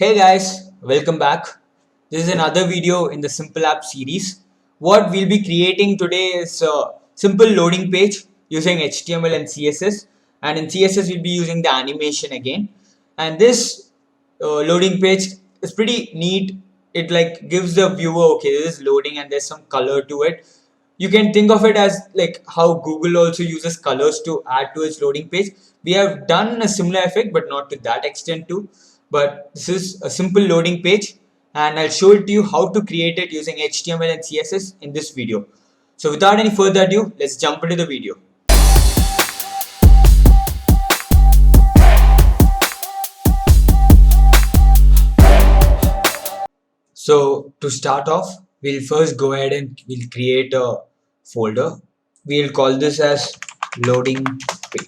Hey guys, welcome back. This is another video in the Simple App series. What we'll be creating today is a simple loading page using HTML and CSS. And in CSS, we'll be using the animation again. And this loading page is pretty neat. It like gives the viewer, okay, this is loading and there's some color to it. You can think of it as like how Google also uses colors to add to its loading page. We have done a similar effect, but not to that extent too. But this is a simple loading page, and I'll show it to you how to create it using HTML and CSS in this video. So without any further ado, let's jump into the video. So to start off, we'll first go ahead and we'll create a folder. We'll call this as loading page.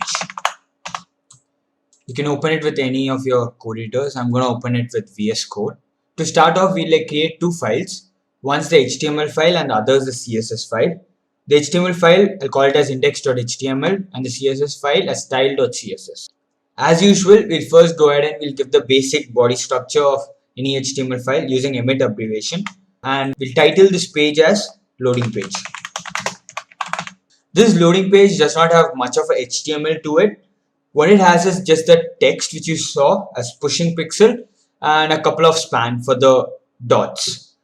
You can open it with any of your code editors. I'm going to open it with VS Code. To start off, we'll create two files. One's the HTML file and the other is the CSS file. The HTML file, I'll call it as index.html and the CSS file as style.css. As usual, we'll first go ahead and we'll give the basic body structure of any HTML file using emit abbreviation, and we'll title this page as loading page. This loading page does not have much of a HTML to it. What it has is just the text which you saw as pushing pixel and a couple of span for the dots.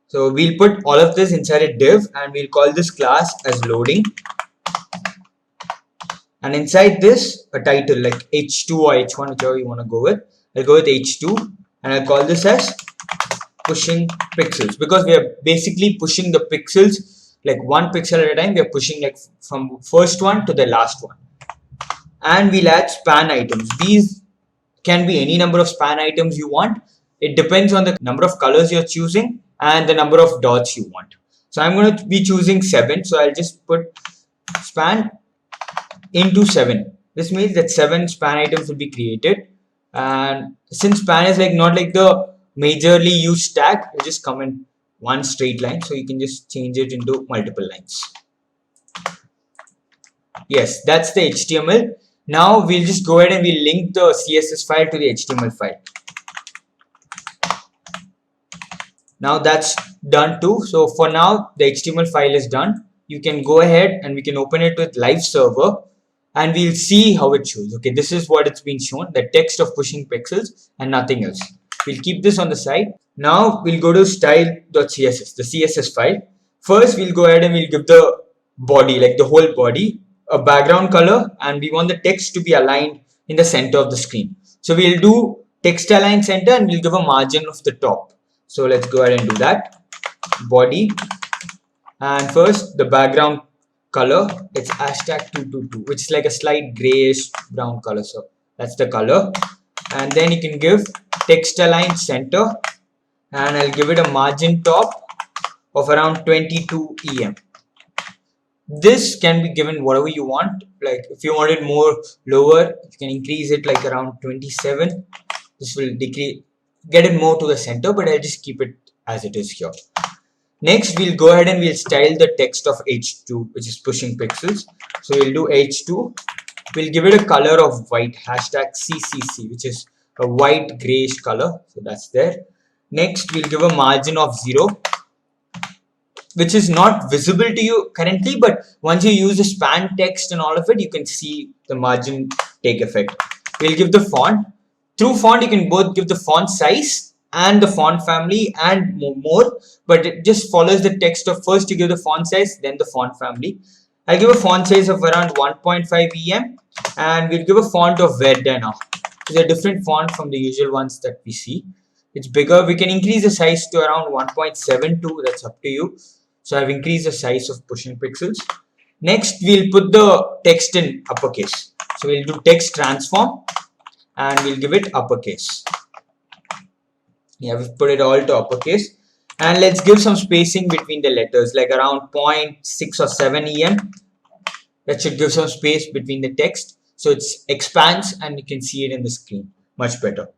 So we'll put all of this inside a div and we'll call this class as loading. And inside this, a title like H2 or H1, whichever you want to go with. I'll go with H2 and I'll call this as pushing pixels, because we are basically pushing the pixels like one pixel at a time. We are pushing like from first one to the last one. And we'll add span items. These can be any number of span items you want. It depends on the number of colors you're choosing and the number of dots you want. So I'm going to be choosing 7. So I'll just put span into 7. This means that 7 span items will be created. And since span is like not like the majorly used tag, it'll just come in one straight line. So you can just change it into multiple lines. Yes, that's the HTML. Now we'll just go ahead and we'll link the CSS file to the HTML file. Now that's done too. So for now, the HTML file is done. You can go ahead and we can open it with live server and we'll see how it shows. Okay, this is what it's been shown, the text of pushing pixels and nothing else. We'll keep this on the side. Now we'll go to style.css, the CSS file. First, we'll go ahead and we'll give the body, like the whole body, a background color, and we want the text to be aligned in the center of the screen. So we'll do text align center and we'll give a margin of the top. So let's go ahead and do that. Body, and first the background color, it's #222, which is like a slight grayish brown color. So that's the color. And then you can give text align center and I'll give it a margin top of around 22 em. This can be given whatever you want. Like if you want it more lower, you can increase it like around 27. This will decrease, get it more to the center, but I'll just keep it as it is here. Next, we'll go ahead and we'll style the text of H2, which is pushing pixels. So we'll do H2. We'll give it a color of white, #CCC, which is a white grayish color. So that's there. Next, we'll give a margin of 0. Which is not visible to you currently, but once you use the span text and all of it, you can see the margin take effect. We'll give the font. Through font, you can both give the font size and the font family and more, but it just follows the text of first you give the font size, then the font family. I'll give a font size of around 1.5 em and we'll give a font of Verdana. It's a different font from the usual ones that we see. It's bigger. We can increase the size to around 1.72. That's up to you. So I've increased the size of pushing pixels. Next, we'll put the text in uppercase. So we'll do text transform and we'll give it uppercase. Yeah, we've put it all to uppercase. And let's give some spacing between the letters, like around 0.6 or 7 em. That should give some space between the text. So it expands and you can see it in the screen much better.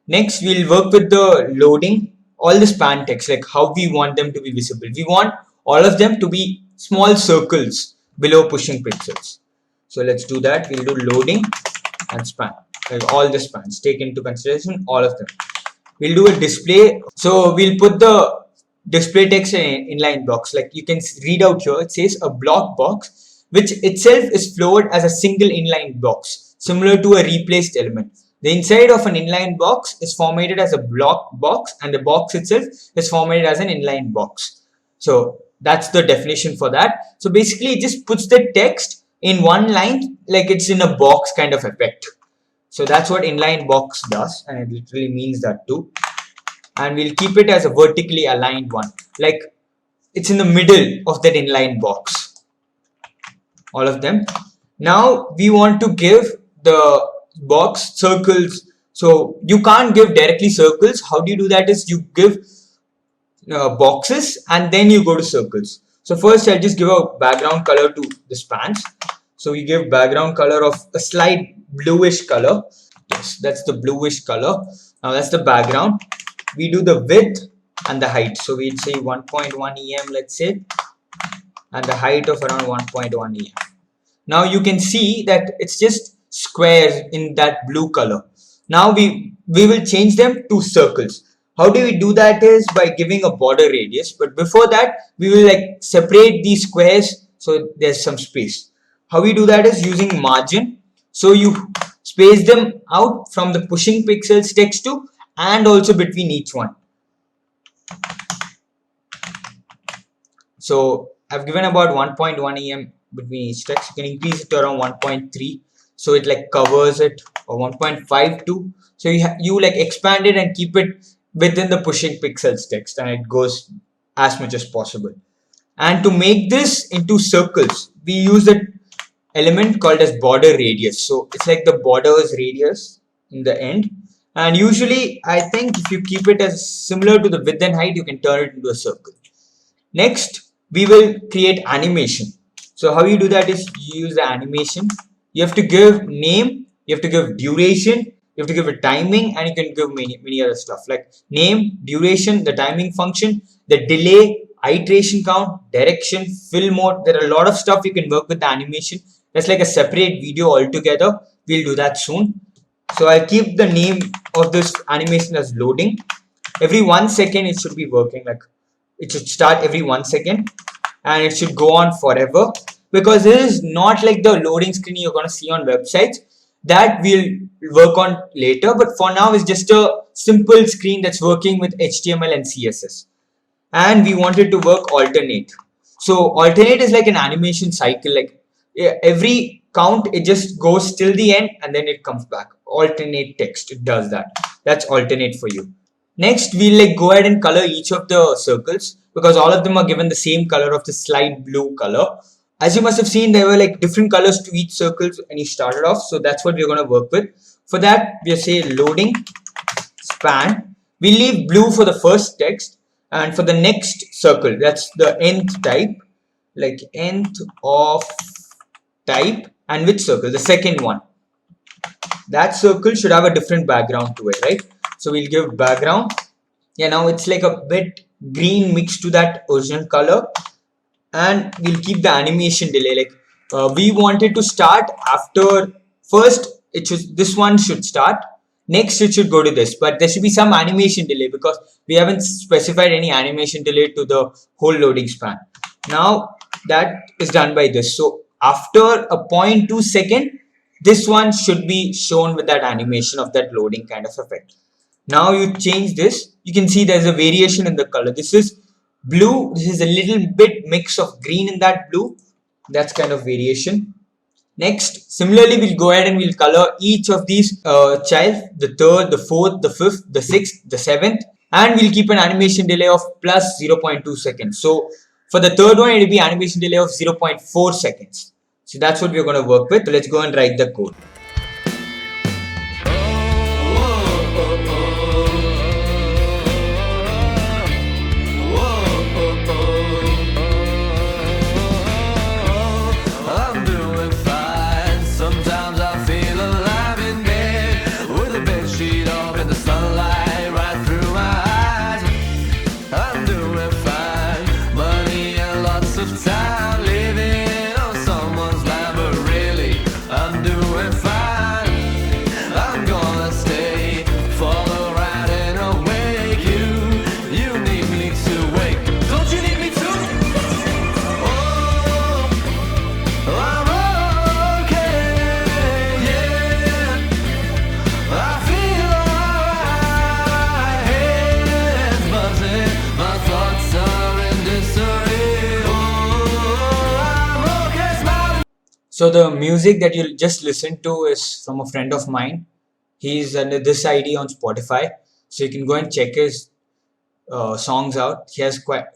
Next, we'll work with the loading. All the span text, like how we want them to be visible. We want all of them to be small circles below pushing pixels. So let's do that. We'll do loading and span. like all the spans, take into consideration all of them. We'll do a display. So we'll put the display text in inline box. Like you can read out here, it says a block box, which itself is flowed as a single inline box, similar to a replaced element. The inside of an inline box is formatted as a block box, and the box itself is formatted as an inline box. So that's the definition for that. So basically, it just puts the text in one line, like it's in a box kind of effect. So that's what inline box does, and it literally means that too. And we'll keep it as a vertically aligned one, like it's in the middle of that inline box, all of them. Now we want to give the box circles. So you can't give directly circles. How do you do that is you give boxes and then you go to circles. So first I'll just give a background color to the spans. So we give background color of a slight bluish color. Yes, that's the bluish color. Now that's the background. We do the width and the height. So we'd say 1.1 em, let's say, and the height of around 1.1 em. Now you can see that it's just squares in that blue color. Now we will change them to circles. How do we do that is by giving a border radius, but before that we will like separate these squares so there's some space. How we do that is using margin. So you space them out from the pushing pixels text to and also between each one. So I've given about 1.1 em between each text. You can increase it to around 1.3, so it like covers it, or 1.52. So you like expand it and keep it within the pushing pixels text, and it goes as much as possible. And to make this into circles, we use the element called as border radius. So it's like the border's radius in the end. And usually I think if you keep it as similar to the width and height, you can turn it into a circle. Next, we will create animation. So how you do that is you use the animation. You have to give name, you have to give duration, you have to give a timing, and you can give many other stuff like name, duration, the timing function, the delay, iteration count, direction, fill mode. There are a lot of stuff you can work with the animation. That's like a separate video altogether. We'll do that soon. So I'll keep the name of this animation as loading. Every 1 second it should be working, like it should start every 1 second and it should go on forever, because this is not like the loading screen you're going to see on websites. That we'll work on later, but for now it's just a simple screen that's working with HTML and CSS. And we want it to work alternate. So alternate is like an animation cycle, like every count it just goes till the end and then it comes back. Alternate text, it does that. That's alternate for you. Next we'll like go ahead and color each of the circles, because all of them are given the same color of the slight blue color. As you must have seen, there were like different colors to each circle and you started off. So that's what we're going to work with. For that, we say loading span. We leave blue for the first text, and for the next circle, that's the nth type, like nth of type. And which circle? The second one. That circle should have a different background to it, right? So we'll give background. Yeah, now it's like a bit green mixed to that original color. And we'll keep the animation delay, like we want it to start after first this one should start, next it should go to this, but there should be some animation delay because we haven't specified any animation delay to the whole loading span. Now that is done by this. So after a 0.2 second, this one should be shown with that animation of that loading kind of effect. Now you change this, you can see there's a variation in the color. This is blue, this is a little bit mix of green in that blue. That's kind of variation. Next, similarly, we'll go ahead and we'll color each of these child, the third, the fourth, the fifth, the sixth, the seventh, and we'll keep an animation delay of plus 0.2 seconds. So for the third one, it will be animation delay of 0.4 seconds. So that's what we're going to work with. So let's go and write the code. Time living on someone's land, but really I'm doing fine. So the music that you just listened to is from a friend of mine. He's under this ID on Spotify, so you can go and check his songs out. He has quite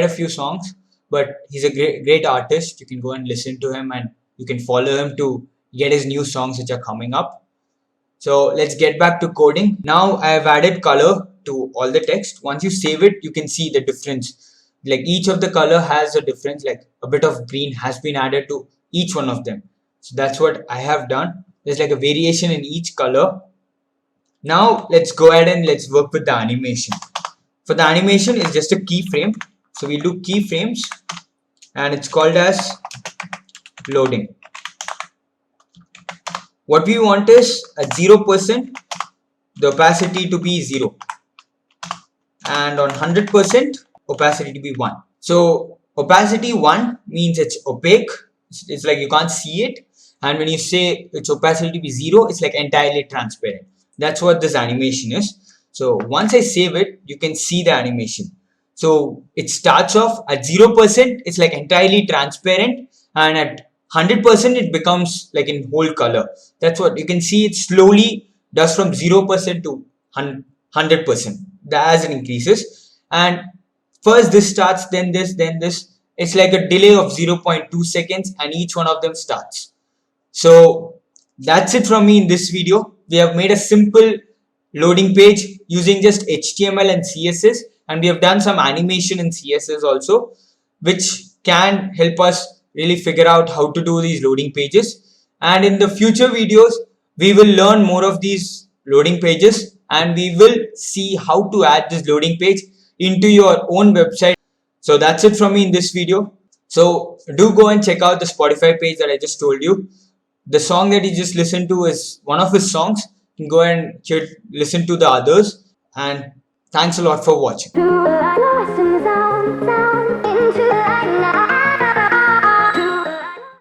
a few songs, but he's a great artist. You can go and listen to him, and you can follow him to get his new songs which are coming up. So let's get back to coding. Now I have added color to all the text. Once you save it, you can see the difference. Like each of the color has a difference, like a bit of green has been added to each one of them. So that's what I have done. There's like a variation in each color. Now let's go ahead and let's work with the animation. For the animation, it's just a keyframe. So we'll do keyframes and it's called as loading. What we want is at 0% the opacity to be 0 and on 100% opacity to be 1. So opacity 1 means it's opaque, it's like you can't see it, and when you say its opacity to be 0, it's like entirely transparent. That's what this animation is. So once I save it, you can see the animation. So it starts off at 0%, it's like entirely transparent, and at 100% it becomes like in whole color. That's what you can see. It slowly does from 0% to 100% as it increases, and first this starts, then this, then this. It's like a delay of 0.2 seconds and each one of them starts. So that's it from me in this video. We have made a simple loading page using just HTML and CSS, and we have done some animation in CSS also, which can help us really figure out how to do these loading pages. And in the future videos, we will learn more of these loading pages and we will see how to add this loading page into your own website. So that's it from me in this video. So do go and check out the Spotify page that I just told you. The song that you just listened to is one of his songs. You can go and listen to the others. And thanks a lot for watching.